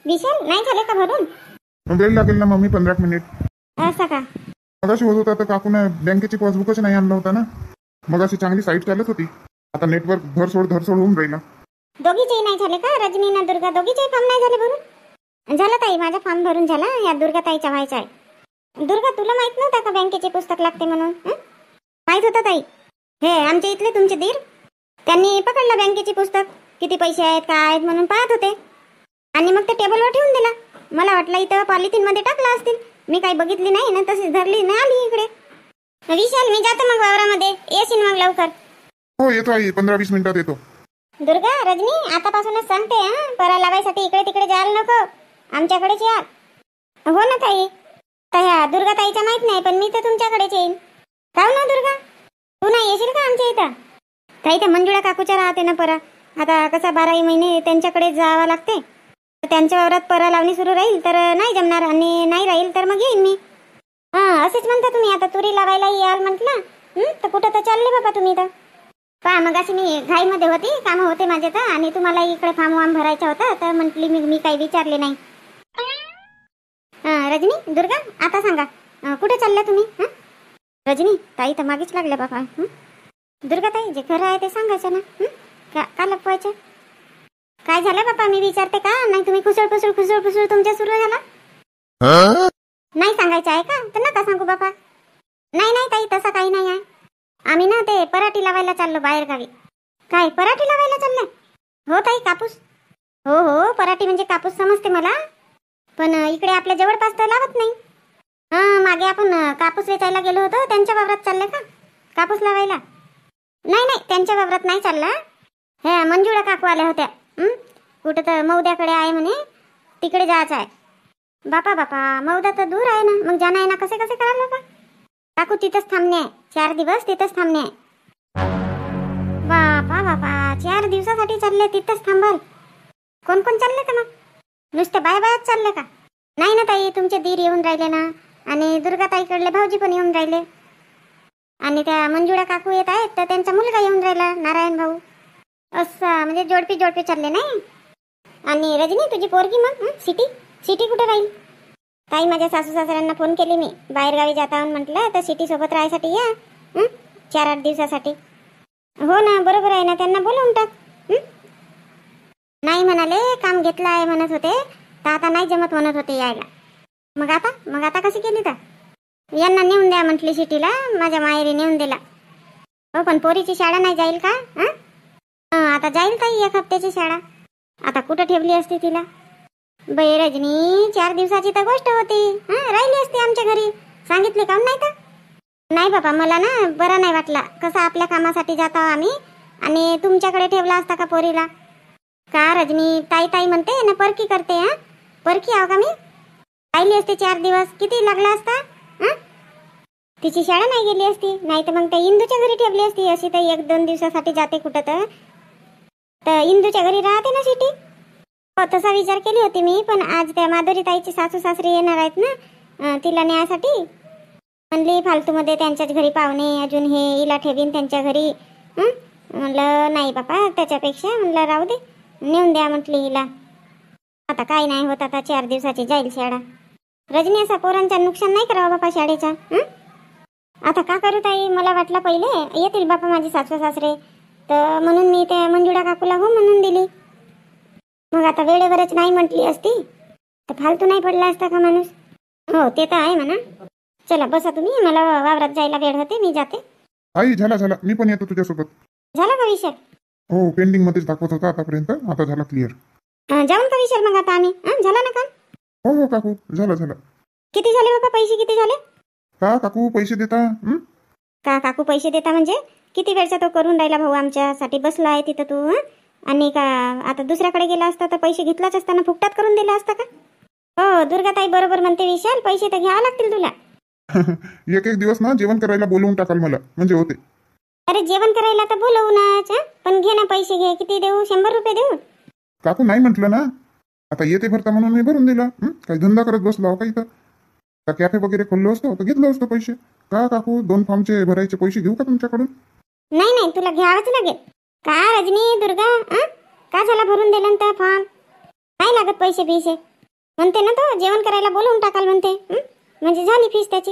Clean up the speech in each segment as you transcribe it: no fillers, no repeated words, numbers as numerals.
विशाल नाही झाले का भरून? वेळ लागेल ना मम्मी, 15 मिनिट. असं का? मगाशी होत होता तर काकूने बँकेची पासबुकच नाही आणलं होता ना. मगाशी चांगली साईट चालत होती, आता नेटवर्क धरसोड होऊन राहिला. दोघीचेही नाही झाले का? रजनी ना दुर्गा दोघीचेही फॉर्म नाही झाले भरून? झाला ताई, माझा फॉर्म भरून झाला. या दुर्गा ताईचा व्हायचा आहे. दुर्गा तुला माहित नव्हता का बँकेचे पुस्तक लागते म्हणून? माहित होतं ताई. हे आमच्या इथले तुमचे दीर, त्यांनी पकडलं बँकेचे पुस्तक, किती पैसे आहेत काय आहेत म्हणून पाहत होते, आणि मग ते टेबलवर ठेवून दिला. मला वाटलं इथं पॉलिथिन मध्ये टाकलं असतील, मी काही बघितली नाही ना, तशीच धरली ना आली इकडे. विशाल मी जातो मग वावरामध्ये, येशील मग लवकर? हो येतो आई, 15-20 मिनिटात येतो. दुर्गा रजनी आतापासूनच सांगते, परा लावायसाठी इकडे तिकडे जायला नको, आमच्याकडेच या. हो ना ताई, तर ह्या दुर्गा ताईचा माहित नाही, पण मी तर तुमच्याकडेच येईन. काव ना दुर्गा, तू नाही येशील का आमच्या इथं? ताई त्या मंजुळा काकूच्या राहते ना परा, आता कसा 12 महिने त्यांच्याकडे जावं लागते. त्यांच्या वावरात परा लावणी सुरू राहील तर नाही जमणार, आणि नाही राहील तर मग येईन मी. असेच म्हणता तुम्ही, आता तुरी लावायला याल म्हटलं, तर कुठं तर चालले बाबा तुम्ही तर. पहा मग अशी मी घाईमध्ये होती, कामं होते माझे तर, आणि तुम्हाला इकडे फॉर्म भरायचा होता तर म्हटली मी काही विचारले नाही. रजनी दुर्गा आता सांगा, कुठे चालल्या तुम्ही? रजनी ताई तर मागेच लागल्या बाबा. दुर्गा ताई जे खरं आहे ते सांगायचं ना, का लपवायचं? काय झालं बाबा मी विचारते का? नाही तुम्ही खुसळ फुसळ तुमच्या सुरू झाला. नाही सांगायचं आहे का? तर नका सांगू बाबा. नाही ताई तसं काही नाही आहे. आम्ही ना ते पराठी लावायला चाललो बाहेर गावी. काय पराठी लावायला चालले? हो ताई कापूस. हो पराठी म्हणजे कापूस समजते मला, पण इकडे आपल्या जवळपास तर लावत नाही. मागे आपण कापूस वेचायला गेलो होतो, त्यांच्या वावरात चालले का कापूस लावायला? नाही त्यांच्या वावरात नाही चालला. हे मंजुळा काकू आल्या होत्या, कुठं तर मौद्याकडे आहे म्हणे, तिकडे जायचं आहे. बापा मौदा तर दूर आहे ना, मग जाणं आहे ना, कसे करायला बाबा? काकू तिथंच थांबणे आहे, 4 दिवस तिथंच थांबणे आहे. बापा 4 दिवसासाठी चालले, तिथंच थांबाल? कोण चालले का मग? नुसते बायच चालले का? नाही ना ताई, तुमचे दीर येऊन राहिले ना, आणि दुर्गा ताईकडले भाऊजी पण येऊन राहिले, आणि त्या मंजुळा काकू येत आहेत तर त्यांचा मुलगा येऊन राहिला नारायण भाऊ. असं म्हणजे जोडपी चालले नाही. आणि रजनी तुझी पोरगी मग सिटी कुठे राहील? ताई माझ्या सासू सासऱ्यांना फोन केली मी, बाहेर गावी जाता म्हटलं तर सिटी सोबत राहायसाठी या 4-8 दिवसासाठी. हो ना बरोबर आहे ना, त्यांना बोलवून टाक. नाही म्हणाले, काम घेतलं आहे म्हणत होते, तर आता नाही जमत म्हणत होते यायला. मग आता कशी केली तर? यांना नेऊन द्या म्हटली सिटीला, माझ्या माहेरी नेऊन दिला. हो पण पोरीची शाळा नाही जाईल का? आता जाईल ताई 1 हप्त्याची शाळा. आता कुठं ठेवली असती तिला? बाई रजनी 4 दिवसाची तर गोष्ट होती, राहिली असती आमच्या घरी, सांगितले काम नाही तर? नाही बाबा मला ना बरं नाही वाटला, कसं आपल्या कामासाठी जातो आम्ही, आणि तुमच्याकडे ठेवला असता का पोरीला? का रजनी ताई म्हणते ना, परकी करते. परकी आहो का मी? राहिली असते 4 दिवस, किती लागला असता? तिची शाळा नाही गेली असती, नाही तर मग त्या इंदूच्या घरी ठेवली असती. अशी तर 1-2 दिवसासाठी जाते कुठं तर इंदूच्या घरी राहते ना सिटी. हो तसा विचार केली होती मी, पण आज त्या माधुरी ताईची सासू सासरे येणार आहेत ना तिला न्यायसाठी. म्हणली फालतूमध्ये त्यांच्याच घरी पाहुणे, अजून हे हिला ठेवीन त्यांच्या घरी. म्हणलं नाही बापा, त्याच्यापेक्षा म्हणलं राहू दे, नेऊन द्या म्हटली हिला. आता काही नाही होत, आता 4 दिवसाची जाईल शाळा. रजनी असा पोरांचा नुकसान नाही करावं बापा शाळेचा. आता का करू ताई, मला वाटलं पहिले येतील बापा माझे सासू सासरे, तर म्हणून मी त्या मंजुळा काकूला हो म्हणून दिली. मग आता वेळेवरच नाही म्हटली असती तर फालतू नाही पडला असता का माणूस? हो ते तर आहे म्हणा. चला बसा तुम्ही, मला वावरात जायला वेळ होते, मी जाते. आई झाला, मी पण येतो तुझ्यासोबत. झाला का विषय? हो पेंडिंग मध्येच दाखवत होता आतापर्यंत, आता झाला क्लिअर. जाऊन का विषय मग आता आम्ही? झाला ना काम? हो काकू झाला. किती झाले बाबा पैसे, किती झाले? का काकू पैसे देता? का काकू पैसे देता म्हणजे? किती वेळचा तो करून राहिला भाऊ आमच्यासाठी, बसला आहे तिथं तू. आणि का आता दुसऱ्याकडे गेला असता तर पैसे घेतलाच असताना फुकटात करून दिला असता का? हो दुर्गाताई बरोबर म्हणते विशाल, पैसे तर घ्यावे लागतील तुला. एक दिवस ना जेवण करायला बोलवून टाकाल मला, म्हणजे होते. अरे जेवण करायला तर बोलवूनच, पण घे ना पैसे, घे. किती देऊ? 100 रुपये देऊ? काकू नाही म्हटलं ना, आता येते भरता म्हणून मी भरून दिला. काही धंदा करत बसलो काही तर कॅफे वगैरे खोललो असतो तर घेतलं असतं पैसे. का काकू 2 फॉर्मचे भरायचे पैसे घेऊ का तुमच्याकडून? नाही तुला घ्यावंच लागेल. का रजनी दुर्गा का झाला भरून दिलं तर फॉर्म? नाही लागत पैसे म्हणते ना तो जेवण करायला बोलवून टाकाल म्हणते. म्हणजे झाली फीस त्याची.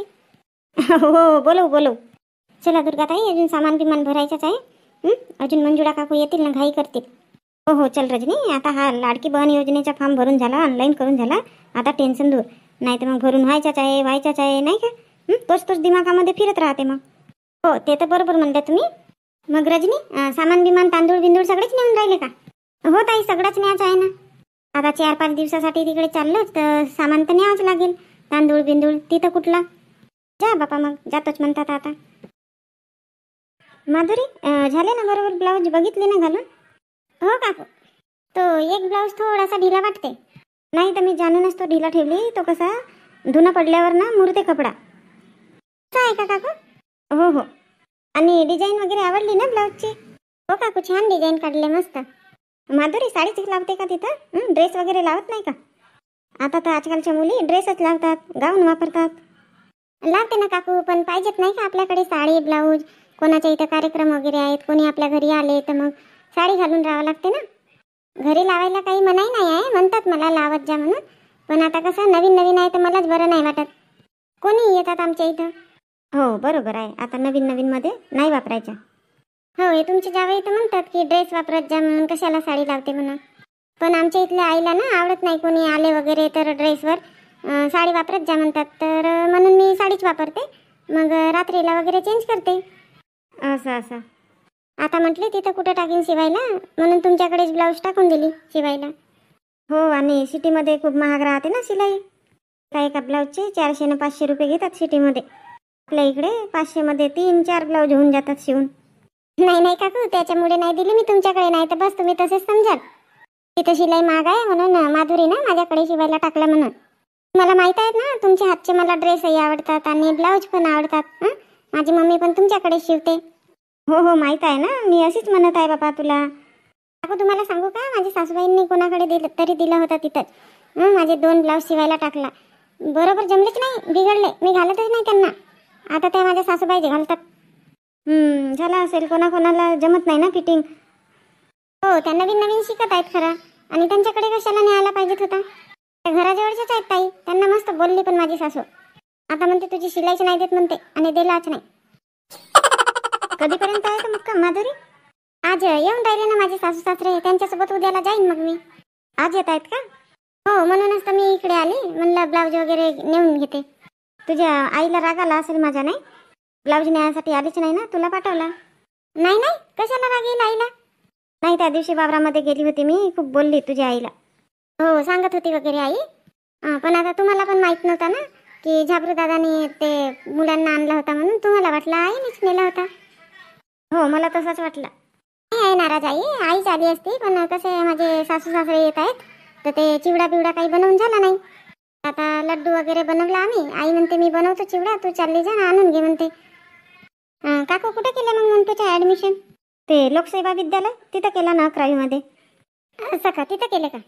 हो बोलवू. चला दुर्गाताई, अजून सामान बिमान भरायचंच आहे. अजून मंजुळा काकू येतील ना, घाई करतील. हो चल रजनी, आता हा लाडकी बहन योजनेचा फॉर्म भरून झाला, ऑनलाईन करून झाला. आता टेन्शन दूर. नाही तर मग भरून व्हायचाच आहे नाही का. तोच दिमागामध्ये फिरत राहते मग. हो ते तर बरोबर म्हणले तुम्ही. मग रजनी, सामान बिमान तांदूळ बिंदूळ सगळेच नेऊन राहिले का? हो ताई, सगळंच न्यायचं आहे ना. आता 4-5 दिवसासाठी तिकडे चाललो तर सामान तर न्यावंच लागेल. तांदूळ बिंदूळ तिथं कुठला. जा बापा, मग जातोच म्हणतात आता. माधुरी, झाले ना बरोबर ब्लाऊज बघितले ना घालून? हो काकू, तो एक ब्लाऊज थोडासा ढिला वाटते. नाही तर मी जाणूनच तो ढिला ठेवली. तो कसा धुणं पडल्यावर ना मुरते कपडा. असं आहे का काकू? हो. आणि डिझाईन वगैरे आवडली ना ब्लाऊजची? हो काकू, छान डिझाईन काढले मस्त. माधुरी, साडीच लावते का तिथं? ड्रेस वगैरे लावत नाही का? आता तर आजकालच्या मुली ड्रेसच लावतात, गाऊन वापरतात. लावते ना काकू, पण पाहिजेत नाही का आपल्याकडे साडी ब्लाऊज. कोणाच्या इथं कार्यक्रम वगैरे आहेत, कोणी आपल्या घरी आले तर मग साडी घालून राहावं लागते ना. घरी लावायला काही मनाई नाही आहे, म्हणतात मला लावत जा म्हणून. पण आता कसं नवीन आहे तर मलाच बरं नाही वाटत. कोणी येतात आमच्या इथं. हो बरोबर आहे, आता नवीन मध्ये नाही वापरायच्या. हो, हे तुमचे जावई तर म्हणतात की ड्रेस वापरत जा म्हणून, कशाला साडी लावते म्हणून. पण आमच्या इथल्या आईला ना आवडत नाही कोणी आले वगैरे तर ड्रेसवर साडी वापरत जा म्हणतात. तर म्हणून मी साडीच वापरते. मग रात्रीला वगैरे चेंज करते. असं आता म्हटली तिथं कुठं टाकीन शिवायला, म्हणून तुमच्याकडेच ब्लाऊज टाकून दिली शिवायला. हो, आणि सिटीमध्ये खूप महाग राहते ना शिलाई. एका ब्लाऊजचे 400 न 500 रुपये घेतात सिटीमध्ये. आपल्या इकडे 500 मध्ये 3-4 ब्लाऊज होऊन जातात शिवून. नाही काकू, त्याच्यामुळे नाही दिली मी तुमच्याकडे. नाही तर बस तुम्ही तसेच समजाल. तिथं शिलाई महाग आहे म्हणून माधुरी ना माझ्याकडे शिवायला टाकलं म्हणून. मला माहित आहेत ना तुमच्या हातचे मला ड्रेसही आवडतात आणि ब्लाऊज पण आवडतात. माझी मम्मी पण तुमच्याकडे शिवते. हो माहित आहे ना, मी अशीच म्हणत आहे बाबा तुला. काकू तुम्हाला सांगू का, माझ्या सासूबाईंनी कोणाकडे दिलं तरी दिला होता तिथंच. माझे 2 ब्लाऊज शिवायला टाकला. बरोबर जमलेच नाही, बिघडले. मी घालतच नाही त्यांना. आता त्या माझ्या सासूबाई जे घालतात. झाला असेल, कोणाला जमत नाही ना फिटिंग. हो, त्या नवीन शिकत आहेत खरं. आणि त्यांच्याकडे कशाला न्यायला पाहिजेत होता. त्या घराजवळच्याच आहेत ताई. त्यांना मस्त बोलली पण माझी सासू. आता म्हणते तुझी शिलाईच नाही देत म्हणते, आणि दिलाच नाही. कधीपर्यंत आहे तर मग माधुरी? आज येऊन राहिले ना माझे सासू सासरे, त्यांच्यासोबत उद्याला जाईन मग मी. आज येत आहेत का? हो, म्हणूनच तर मी इकडे आली. म्हणलं ब्लाऊज वगैरे नेऊन घेते. तुझ्या आईला राग आला असेल माझा, नाही? ब्लाऊज न्यायसाठी आलीच नाही ना, तुला पाठवला. नाही कशाला राग येईल आईला? नाही, त्या दिवशी वावरामध्ये गेली होती मी, खूप बोलली तुझ्या आईला. हो, सांगत होती वगैरे आई. पण आता तुम्हाला पण माहित नव्हता ना की झाबरू दादाने ते मुलांना आणला होता, म्हणून तुम्हाला वाटलं आईनेच नेला होता. हो, मला तसंच वाटलं. नाही नाराज आईच आली असती. पण कसे माझे सासू सासरे येत आहेत तर ते चिवडा बिवडा काही बनवून झाला नाही. आता लड्डू वगैरे बनवला आम्ही. आई म्हणते मी बनवतो चिवडा, तू चालली जा ना आणून घे म्हणते. काकू कुठे केलं मग मंटूचं ॲडमिशन? ते लोकसेवा विद्यालय तिथं केला ना 11वी मध्ये. असं का, तिथं केलं का?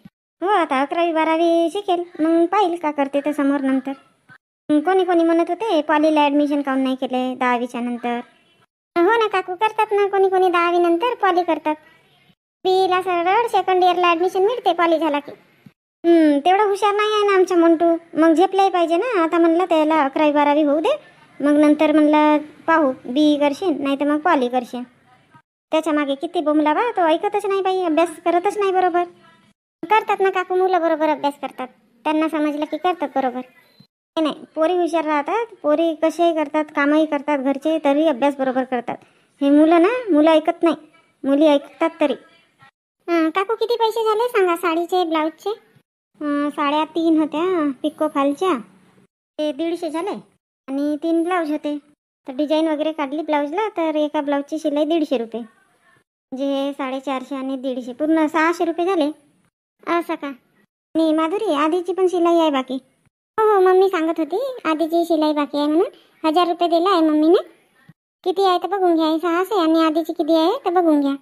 हो, आता 11वी 12वी शिकेल, मग पाहिल का करते ते समोर नंतर. कोणी म्हणत होते पॉलीला ॲडमिशन काऊन नाही केले 10वीच्या नंतर. हो ना काकू, करतात ना कोणी 10वी नंतर पॉली करतात. बीला सरळ सेकंड इयरला ॲडमिशन मिळते पॉली झाला की. तेवढा हुशार नाही आहे ना आमचा मंटू. मग झेपलाही पाहिजे ना. आता म्हणलं त्याला 11वी 12वी होऊ दे, मग नंतर म्हणलं पाहू, बी करशील नाही तर मग पॉली करशील. त्याच्या मागे किती बोंबला बा, तो ऐकतच नाही बाई, अभ्यास करतच नाही बरोबर. करतात ना काकू, मुलं बरोबर अभ्यास करतात. त्यांना समजलं की करतात बरोबर. नाही, पोरी हुशार राहतात. पोरी कसेही करतात, कामही करतात घरचे, तरी अभ्यास बरोबर करतात. हे मुलं ऐकत नाही. मुली ऐकतात तरी. काकू किती पैसे झाले सांगा साडीचे ब्लाऊजचे? साड्या 3 होत्या पिको फॉलच्या, ते 150 झाले. आणि 3 ब्लाऊज होते. तर डिझाईन वगैरे काढली ब्लाऊजला, तर एका ब्लाऊजची शिलाई 150 रुपये. म्हणजे 450 आणि 150 पूर्ण 600 रुपये झाले. असं का? आणि माधुरी, आधीची पण शिलाई आहे बाकी. हो, मम्मी सांगत होती आधीची शिलाई बाकी आहे म्हणून. 1000 रुपये दिला आहे मम्मीने. किती आहे तर बघून घ्या. 600 आणि आधीची किती आहे तर बघून घ्या.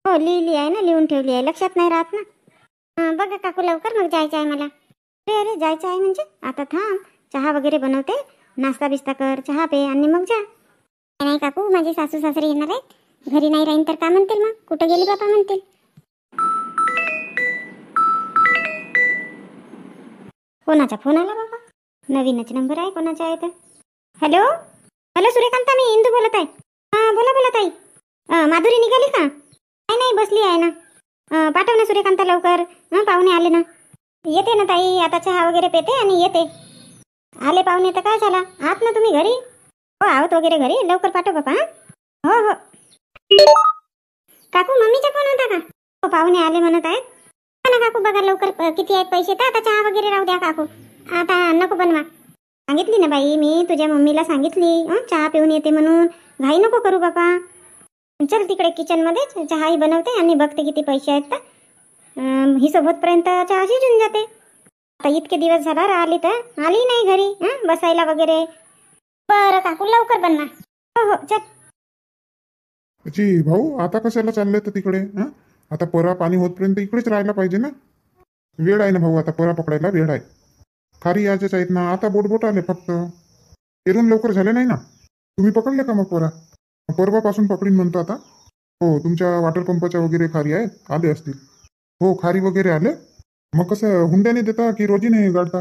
हो, लिहिली आहे ना, लिहून ठेवली आहे, लक्षात नाही राहत ना. बघा काकू लवकर, मग जायचं आहे मला. अरे जायचं आहे म्हणजे? आता थांब, चहा वगैरे बनवते, नाश्ता बिस्ता कर, चहा पे आणि मग जा. नाही काकू, माझे सासू सासरे येणार आहेत. घरी नाही राहीन तर का म्हणतील मग, कुठं गेली बापा म्हणतील. कोणाचा फोन आला बाबा? नवीनच नंबर आहे, कोणाचा आहे तर. हॅलो हॅलो सूर्यकांता, मी इंदू बोलत आहे. हां बोला बोला ताई. माधुरी निघाली का? नाही नाही, बसली आहे ना. पाठव ना सूर्यकांता लवकर. पाहुणे आले ना. येते ना ताई, आता चहा वगैरे पेते आणि येते. आले पाहुणे तर काय झाला, आहात ना तुम्ही घरी? हो आहोत वगैरे घरी, लवकर पाठव बाबा. हो हो. काकू मम्मीचा फोन होता का? हो पाहुणे आले म्हणत आहेत. हा ना काकू, बघा लवकर किती आहेत पैसे, तर आता चहा वगैरे राहू द्या काकू, आता नको बनवा. सांगितली ना बाई, मी तुझ्या मम्मीला सांगितली चहा पिऊन येते म्हणून. घाई नको करू बाबा. चल तिकडे किचन मध्ये चहाही बनवते आणि बघते किती पैसे आहेत तर. हिशोब होतपर्यंत चहा शिजून जाते. आता इतके दिवस झाला राहिली तर आली नाही घरी बसायला वगैरे. बरं काकू लवकर बनवा. हो हो चल. जी भाऊ, आता कशाला चालले तर तिकडे? आता परा पाणी होतपर्यंत इकडेच राहायला पाहिजे ना. वेळ आहे ना भाऊ, आता परा पकडायला वेळ आहे. खारी याचेच आहेत ना, आता बोट आले फक्त. पेरून लवकर झाले नाही ना. तुम्ही पकडले का मग परा? परवापासून पकडीन म्हणतो आता. हो, तुमच्या वॉटर पंपाच्या वगैरे खारी आहेत, आले असतील. हो खारी वगैरे आले. मग कसं हुंड्याने देता की रोजीने गाडता?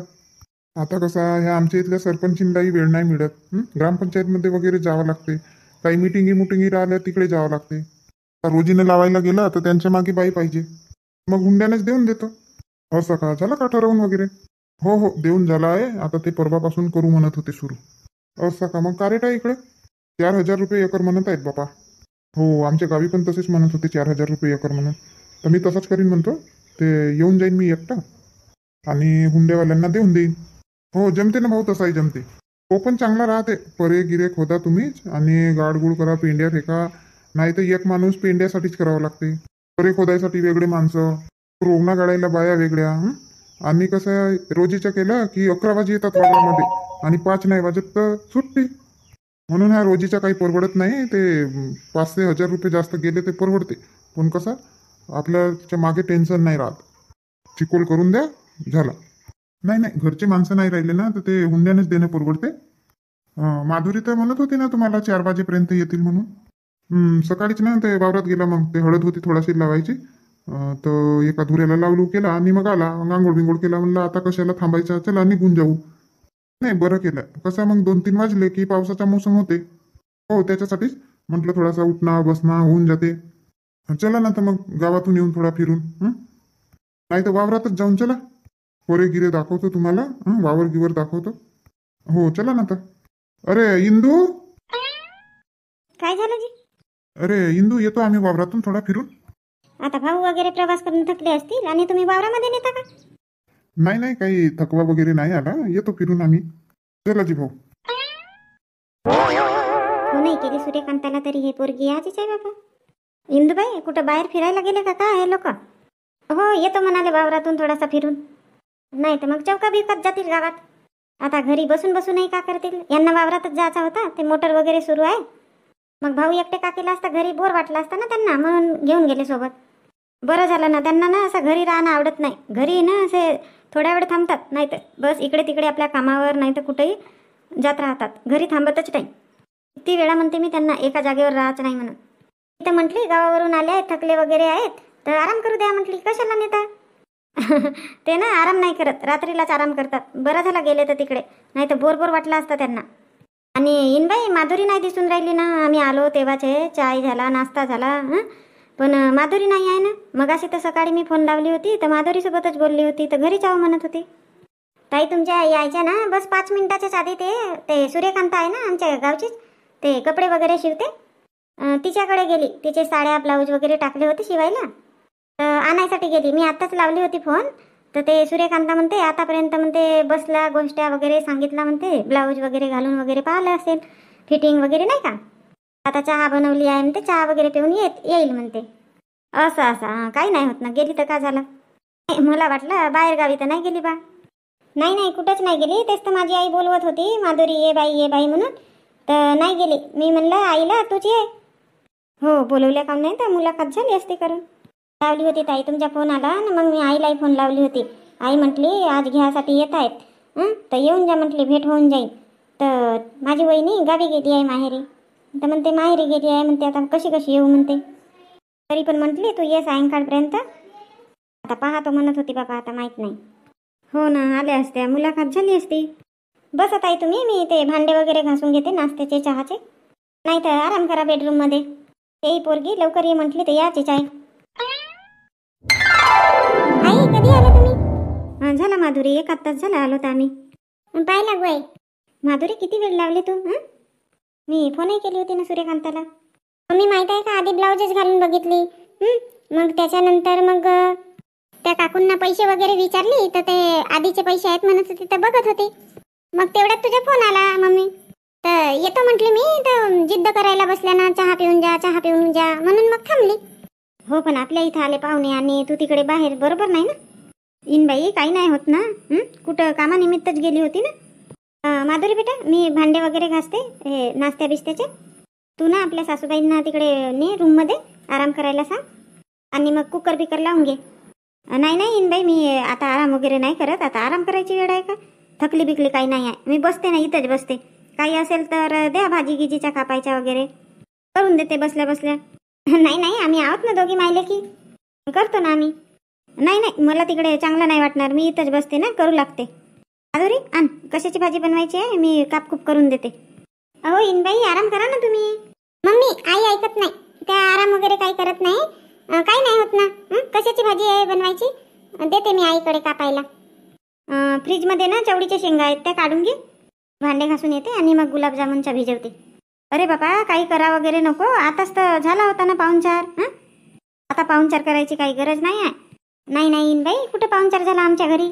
आता कसं ह्या आमच्या इथल्या सरपंचींनाही वेळ नाही मिळत. ग्रामपंचायतमध्ये वगैरे जावं लागते. काही मिटिंगी राहिल्या तिकडे जावं लागते. आता रोजीने लावायला गेला तर त्यांच्या मागे बाई पाहिजे, मग हुंड्यानेच देऊन देतो. असं का? झालं का ठरवून वगैरे? हो हो देऊन झाला आहे. आता ते परवापासून करू म्हणत होते सुरू. असं का? मग कारेट आहे इकडे 4,000 रुपये एकर म्हणत आहेत बापा. हो आमच्या गावी पण तसेच म्हणत होते 4,000 रुपये एकर म्हणून. तर मी तसंच करीन म्हणतो. ते येऊन जाईन मी एकटा आणि हुंडेवाल्यांना देऊन देईन. हो जमते ना भाऊ, तसाही जमते. तो पण चांगला राहते. परे गिरे खोदा तुम्हीच आणि गाडगुड करा, पेंड्या फेका. नाही तर एक माणूस पेंड्यासाठीच करावं लागते. परे खोदायसाठी वेगळे माणसं, रोवणा गाडायला बाया वेगळ्या. आणि कसं आहे, रोजीच्या केलं की 11 वाजे येतात वावरामध्ये आणि 5 नाही वाजत तर सुट्टी. म्हणून ह्या रोजीच्या काही परवडत नाही. ते 500 हजार रुपये जास्त गेले ते परवडते. पण कसं आपल्याच्या मागे टेन्शन नाही राहत. चिकोल करून द्या, झालं. नाही नाही, घरचे माणसं नाही राहिले ना, तर ते हुंड्यानेच देणं परवडते. माधुरी तर म्हणत होती ना तुम्हाला 4 वाजेपर्यंत येतील म्हणून. सकाळीच ना ते वावरात गेला, मग ते हळद होती थोडाशी लावायची. तर एका धुऱ्याला लावलू केला आणि मग आला. मग आंघोळ बिंगोळ केला, म्हणलं आता कशाला थांबायचं, चला निघून जाऊ. नाही बरं केलं. कसं मग 2-3 वाजले की पावसाचा मोसम होते. हो त्याच्यासाठीच म्हटलं थोडासा उठणं बसणं होऊन जाते. चला ना तर मग गावातून येऊन थोडा फिरून. नाही तर वावरातच जाऊन चला. पोरे गिरे दाखवतो तुम्हाला. वावर गिवर दाखवतो. हो चला ना तर. अरे इंदू, काय झालं जी? अरे इंदू, येतो आम्ही वावरातून थोडा फिरून. आता भाऊ वगैरे प्रवास करून थकले असतील आणि तुम्ही वावरामध्ये नेता का? नाही नाही, काही थकवा वगैरे नाही आला, येतो फिरून आम्ही. चला जी भाऊ. हो नाही केली सूर्यकांताला तरी हे पोरगी आजच आहे बाबा. इंदूबाई कुठं बाहेर फिरायला गेले का काय हे लोक? हो येतो म्हणाले वावरातून थोडासा फिरून. नाही तर मग चौका बिवकात जातील गावात. आता घरी बसून बसूनही का करतील, यांना वावरातच जायचा होता. ते मोटर वगैरे सुरू आहे. मग भाऊ एकटे का केला असता, घरी बोर वाटला असता ना त्यांना, म्हणून घेऊन गेले सोबत. बरं झालं ना, त्यांना ना असं घरी राहणं आवडत नाही. घरी ना असे थोड्या वेळ थांबतात, नाही तर बस इकडे तिकडे आपल्या कामावर नाही तर कुठेही जात राहतात. घरी थांबतच नाही. किती वेळा म्हणते मी त्यांना एका जागेवर राहायचं नाही म्हणून. इथं म्हटली गावावरून आले आहेत, थकले वगैरे आहेत, तर आराम करू द्या म्हटली. कशाला नेता? ते ना आराम नाही करत, रात्रीलाच आराम करतात. बरं झालं गेले तर तिकडे, नाही तर बोर वाटला असता त्यांना. आणि इनबाई माधुरी नाही दिसून राहिली ना. आम्ही आलो तेव्हाचे चाय झाला, नाश्ता झाला, पण माधुरी नाही आहे ना. मगाशी तर सकाळी मी फोन लावली होती तर माधुरीसोबतच बोलली होती, तर घरी जाऊ म्हणत होती. ताई तुमच्या यायच्या ना बस 5 मिनिटाच्याच आधी ते सूर्यकांत आहे ना आमच्या गावचीच, ते कपडे वगैरे शिवते, तिच्याकडे गेली. तिचे साड्या ब्लाऊज वगैरे टाकले होते शिवायला, तर आणायसाठी गेली. मी आत्ताच लावली होती फोन, तर ते सूर्यकांता म्हणते आतापर्यंत म्हणते बसला, गोष्टी वगैरे सांगितला म्हणते, ब्लाऊज वगैरे घालून वगैरे पाहिलं असेल, फिटिंग वगैरे नाही का. आता चहा बनवली आहे म्हणते, चहा वगैरे पिऊन येईल म्हणते. असं असं काही नाही होत ना, गेली तर का झालं. मला वाटलं बाहेर गावी तर नाही गेली बा. नाही नाही कुठंच नाही गेली. तेच तर माझी आई बोलवत होती, माधुरी ये बाई म्हणून, तर नाही गेली. मी म्हणलं आईला तूच ये. हो बोलवल्या का नाही तर मुलाखत झाली असती करून. लावली होती ताई, तुमचा फोन आला ना, मग मी आईलाही फोन लावली होती. आई म्हटली आज घ्यासाठी येत आहेत, तर येऊन जा म्हटली, भेट होऊन जाईल. तर माझी वहिनी गावी गेली आहे माहेरी, तर म्हणते माहेरी गेली आहे म्हणते, आता कशी येऊ म्हणते. तरी पण म्हटली तू ये सायंकाळपर्यंत. आता पाहतो म्हणत होती बाबा, आता माहीत नाही. हो ना, आल्या असत्या, मुलाखत झाली असती. बस आता तुम्ही, मी ते भांडे वगैरे घासून घेते नाश्त्याचे चहाचे. नाही तर आराम करा बेडरूम मध्ये. ही पोरगी लवकर ये म्हटली तर याचीच आहे. आई कधी आला तुम्ही? झाला माधुरी, 1 तास झाला आलो तर आम्ही. पाहिला गोय माधुरी, किती वेळ लावली तू? मी फोनही केली होती ना सूर्यकांताला. मी माहित आहे का, आधी ब्लाउजच घालून बघितली. मग त्याच्यानंतर मग त्या काकूंना पैसे वगैरे विचारले तर ते आधीचे पैसे आहेत म्हणत होते, तर बघत होते. मग तेवढ्यात तुझा फोन आला मम्मी. तर येतो म्हटली मी, तर जिद्द करायला बसल्या ना, चहा पिऊन जा चहा पिऊन जा म्हणून मग थांबली. हो पण आपल्या इथं आले पाहुणे आणि तू तिकडे बाहेर, बरोबर नाही ना? इनबाई काही नाही होत ना. कुठं कामानिमित्तच गेली होती ना. माधुरी बेटा, मी भांडे वगैरे घासते हे नाश्त्या बिस्त्याचे. तू ना आपल्या सासूबाईंना तिकडे ने रूममध्ये आराम करायला सांग, आणि मग कुकर बिकर लावून घे. नाही नाही इनबाई, मी आता आराम वगैरे नाही करत. आता आराम करायची वेळ आहे का? थकली बिकली काही नाही आहे. मी बसते ना, इथंच बसते. काही असेल तर द्या, भाजी गिजीच्या कापायच्या वगैरे करून देते बसल्या बसल्या. नाही नाही, आम्ही आहोत ना दोघी मायले की, करतो ना आम्ही. नाही नाही, मला तिकडे चांगलं नाही वाटणार. मी इथंच बसते ना, करू लागते. माधुरी आण, कशाची भाजी बनवायची आहे, मी कापकूप करून देते. अहो इनबाई, आराम करा ना तुम्ही. मम्मी आई ऐकत नाही, त्या आराम वगैरे काही करत नाही. काही नाही होत ना. कशाची भाजी आहे बनवायची, देते मी आईकडे कापायला. फ्रीजमध्ये ना चवळीच्या शेंगा आहेत, त्या काढून घे. भांडे घासून येते आणि मग गुलाबजामुनच्या भिजवते. अरे बाबा, काही करा वगैरे नको. आताच तर झाला होता ना पाहुणचार. आता पाहुणचार करायची काही गरज नाही आहे. नाही नाही इनबाई, कुठं पाहुणचार झाला आमच्या घरी?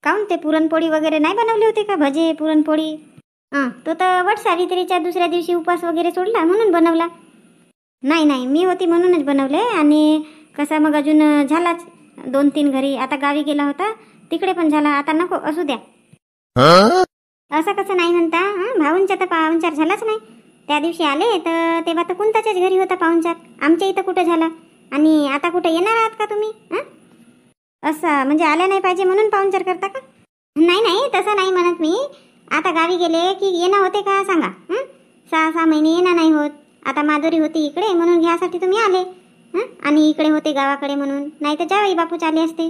काहून, ते पुरणपोळी वगैरे नाही बनवली होती का? भजे पुरणपोळी. तो तर वट सावित्रीच्या दुसऱ्या दिवशी उपवास वगैरे सोडला म्हणून बनवला. नाही नाही, मी होती म्हणूनच बनवले. आणि कसा मग अजून झालाच 2-3 घरी. आता गावी गेला होता, तिकडे पण झाला. आता नको, असू द्या. असं कसं नाही म्हणता? भाऊंचा तर पाहुणचार झालाच नाही. त्या दिवशी आले तर तेव्हा तर कोणताच्याच घरी होता पाहुणचार. आमच्या इथं कुठं झाला? आणि आता कुठं येणार आहात का तुम्ही? असं म्हणजे आल्या नाही पाहिजे म्हणून पाहुणचार करता का? नाही नाही, तसं नाही म्हणत मी. आता गावी गेले की येणं होते का सांगा? 6-6 महिने येणं नाही होत. आता माधुरी होती इकडे म्हणून घ्यासाठी तुम्ही आले. आणि इकडे होते गावाकडे म्हणून, नाही तर जावई बापूच आले असते.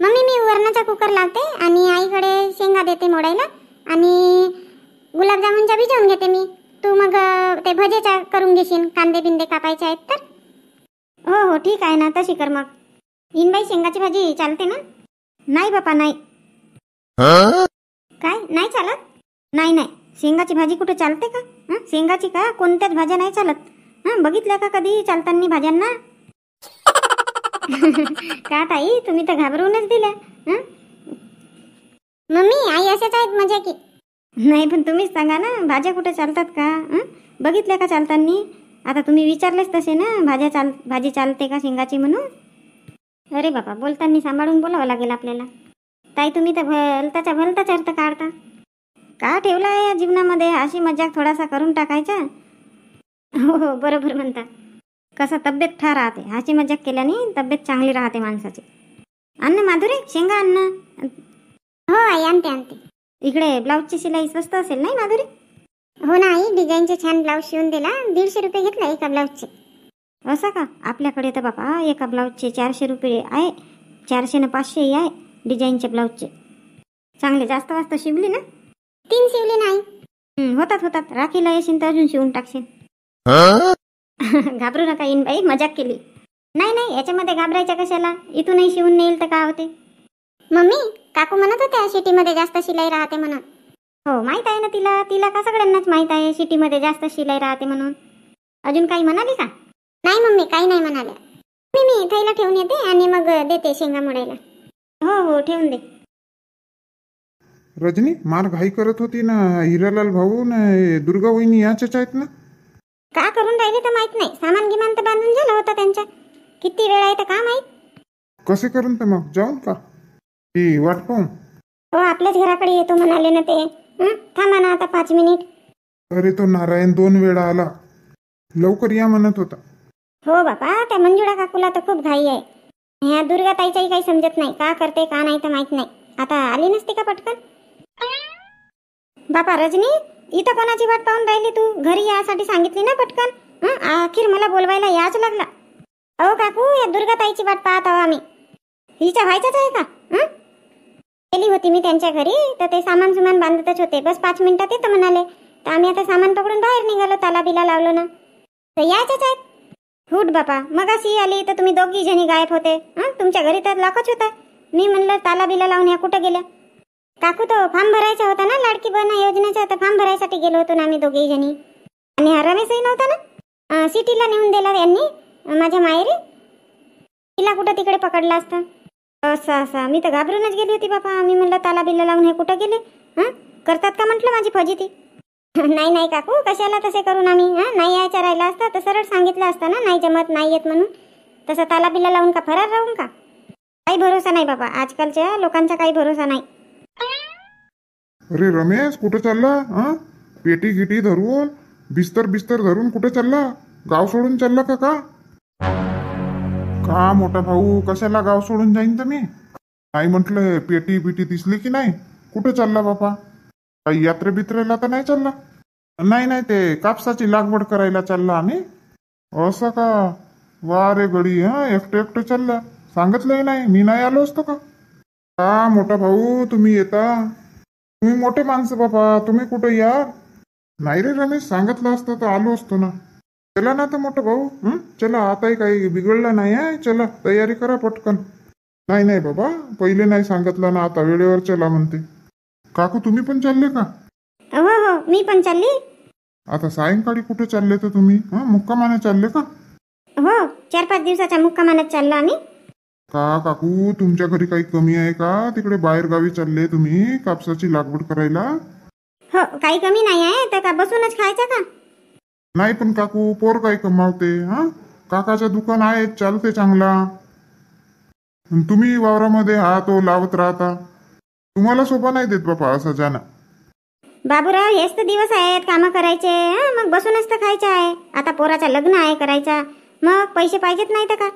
मम्मी, मी वरणाचा कुकर लावते आणि आईकडे शेंगा देते मोडायला, आणि गुलाबजामुनच्या भिजवून घेते मी. तू मग ते भजेच्या करून घेशील, कांदे बिंदे कापायचे आहेत तर. हो हो ठीक आहे ना, तशी कर मग. इनबाई, शेंगाची भाजी चालते ना? नाही बापा नाही. काय नाही चालत? नाही नाही, शेंगाची भाजी कुठे चालते का? शेंगाची का, कोणत्याच भाज्या नाही चालत. बघितल्या का कधी चालताना भाज्यांना? का ताई, तुम्ही तर घाबरवूनच दिल्या. मम्मी आई अशाच आहेत मजा की. नाही पण तुम्हीच सांगा ना, भाज्या कुठे चालतात का? बघितल्या का चालताना? आता तुम्ही विचारलेच तसे ना, भाजी चालते का शेंगाची म्हणून. अरे बाबा, बोलताना सांभाळून बोलावं लागेल आपल्याला. ताई, तुम्ही तर भलताच अर्थ काढता. का ठेवला आहे या जीवनामध्ये? अशी मजाक थोडासा करून टाकायचा. हो हो, बरोबर म्हणता. कसं तब्येत ठा राहते, हाची मजाक केल्याने तब्येत चांगली राहते माणसाची. अन्न माधुरी, शेंगा अन्न. हो आई, आणते. इकडे ब्लाऊजची शिलाई स्वस्त असेल नाही माधुरी? हो ना आई, डिझाईनचे छान ब्लाऊज शिवून दिला. 150 रुपये घेतला एका ब्लाऊजचे. असं का? आपल्याकडे तर बाबा एका ब्लाऊजचे 400 रुपये आहे. 400 न 500 आहे डिझाईनचे ब्लाऊजचे. चांगले जास्त वाजता शिवली ना? 3 शिवले नाही. होतात. राखीला येशील तर अजून शिवून टाकशील. घाबरू नका इनबाई, मजाक केली. नाही, याच्यामध्ये घाबरायच्या कशाला? इथूनही शिवून नेईल तर काय होते? मम्मी, काकू म्हणत होत्या सिटीमध्ये जास्त शिलाई राहते म्हणून. हो, माहित आहे ना तिला का सगळ्यांनाच माहित आहे सिटीमध्ये जास्त शिलाई राहते म्हणून. अजून काही म्हणाली का? नाही मम्मी, काही नाही म्हणाल्या. मी थैला ठेवून येते आणि मग देते शेंगा मोडायला. हो ठेवून दे. रजनी, मार घाई करत होती ना. हिरालाल भाऊ ना दुर्गा वहिनी याच्याच आहेत ना? का करून राहिले तर माहित नाही. सामान गिमान तर बांधून झाला होता त्यांच्या. किती वेळ आहे तर का माहित. कसे करून तर मग जाऊन का ही वाट पाहून? हो, आपल्याच घराकडे येतो म्हणाले ना ते. थांबा ना आता 5 मिनिट. अरे तो नारायण 2 वेळा आला, लवकर या म्हणत होता. हो बापा, त्या मंजुळा काकूला तर खूप घाई आहे. ह्या दुर्गा ताईचाही काही समजत नाही, का करते का नाही तर माहित नाही. आता आली नसती का पटकन? बापा रजनी, इथं कोणाची वाट पाहून राहिली तू? घरी यासाठी सांगितली ना पटकन. अखेर मला बोलवायला याच लागला. अहो काकू, या दुर्गा ताईची वाट पाहत आहो आम्ही. हिच्या व्हायच्याच आहे का? गेली होती मी त्यांच्या घरी, तर ते सामान सुमान बांधतच होते. बस 5 मिनिटात येतं म्हणाले. तर आम्ही आता सामान पकडून बाहेर निघालो, ताला बिला लावलो ना. तर याच्याच आहेत. हुट बापा, मगाशी आली तर तुम्ही दोघी जणी गायब होते. तुमच्या घरी तर लॉकच होता. मी म्हणलं ताला बिला लावून या कुठं गेल्या. काकू तो फॉर्म भरायचा होता ना लाडकी बहीण योजनेचा, तर फॉर्म भरायसाठी गेलो होतो ना आम्ही दोघी जणी. आणि हा रमेशही नव्हता ना, सिटीला नेऊन दिला यांनी माझ्या माहेरी. तिला कुठं तिकडे पकडला असता. असं मी तर घाबरूनच गेली होती बापा. मी म्हणलं ताला बिल्ला लावून हे कुठं गेले. करतात का म्हटलं माझी फजिती. नाही नाही काकू, कशाला तसे करून आम्ही. नाही यायचा राहिला असता तर सरळ सांगितलं असतं ना, नाही जमत नाही येत म्हणून. तसं ताला बिल्ला लावून का फरार राहून का. काही भरोसा नाही बाबा, आजकालच्या लोकांचा काही भरोसा नाही. अरे रमेश, कुठं चालला? पेटी गिटी धरून, बिस्तर धरून कुठं चालला? गाव सोडून चालला का मोठा भाऊ? कशाला गाव सोडून जाईन तर मी? नाही म्हटलं, पेटी बिटी दिसली की नाही? कुठं चालला बापा? काही यात्रे बित्रेला तर नाही चालला? नाही, ते कापसाची लागवड करायला चालला आम्ही. असं का? वा रे गडी, एकटं चालला. सांगितलंही नाही, मी नाही आलो असतो का मोठा भाऊ? तुम्ही येता, तुम्ही मोठे माणसं बाबा, तुम्ही कुठं या. नाही रे रमेश, सांगितलं असतं तर आलो असतो ना. चला ना तर मोठं भाऊ, चला, आताही काही बिघडलं नाही आहे. चला, तयारी करा पटकन. नाही बाबा, पहिले नाही सांगितलं ना, आता वेळेवर चला म्हणते. काकू तुम्ही पण चालले का? हो, मी पण चालली. आता सायंकाळी कुठे चालले तर तुम्ही? मुक्कामाने चालले का? हो, 4-5 दिवसाच्या मुक्कामाने चाललो आम्ही. का काकू, तुमच्या घरी काही कमी आहे का? तिकडे बाहेर गावी चालले तुम्ही कापसाची लागवड करायला? हो, काही कमी नाही आहे तर का बसूनच खायचं का? नाही पण काकू, पोर काही कमावते. काकाचं दुकान आहे, चालते चांगला. तुम्ही वावरामध्ये तो लावत राहता. तुम्हाला सोपा नाही देत बापा असं जाणं. बाबूराव, हेच तर दिवस आहेत कामं करायचे. मग बसूनच तर खायचं आहे. आता पोराचं लग्न आहे करायचा, मग पैसे पाहिजेत नाही तर का.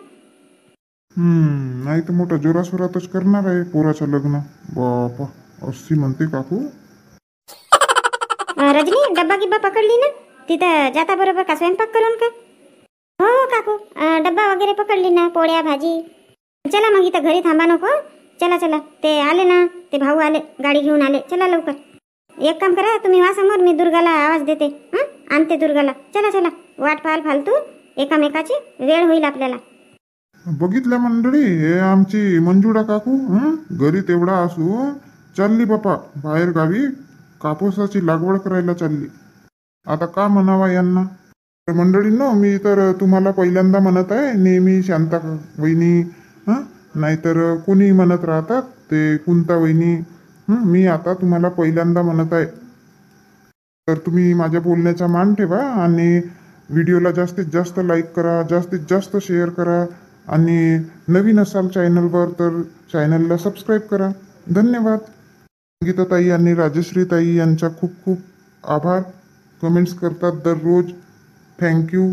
नाही तर मोठं जोरासोरातच करणार आहे पोराचं लग्न. बापा, अशी म्हणते काकू. रजनी, डब्बा गिब्बा पकडली ना? तिथं जाता बरोबर का स्वयंपाक करून का? हो काकू, डब्बा वगैरे पकडली ना, पोळ्या भाजी. चला मग, इथं घरी थांबा नको. चला, ते आले ना, ते भाऊ आले, गाडी घेऊन आले. चला लवकर. एक काम करा, तुम्ही वा समोर, मी दुर्गाला आवाज देते. आणते दुर्गाला. चला, वाट पाहाल फालतू एकामेकाची, वेळ होईल आपल्याला. बघितलं मंडळी, हे आमची मंजुळा काकू घरी तेवढा असू चालली बापा बाहेर गावी कापूसाची लागवड करायला चालली. आता का म्हणावा यांना. मंडळींनो, मी तर तुम्हाला पहिल्यांदा म्हणत आहे, नेहमी शांता वहिनी नाहीतर कोणी म्हणत राहतात ते कुंता वहिनी. मी आता तुम्हाला पहिल्यांदा म्हणत आहे, तर तुम्ही माझ्या बोलण्याचा मान ठेवा आणि व्हिडिओला जास्तीत जास्त लाईक करा, जास्तीत जास्त शेअर करा. आणि नवीन असाल चॅनलवर तर चॅनलला सबस्क्राईब करा. धन्यवाद. गीताताई आणि राजश्रीताई यांचा खूप खूप आभार. कमेंट्स करतात दररोज. थँक्यू.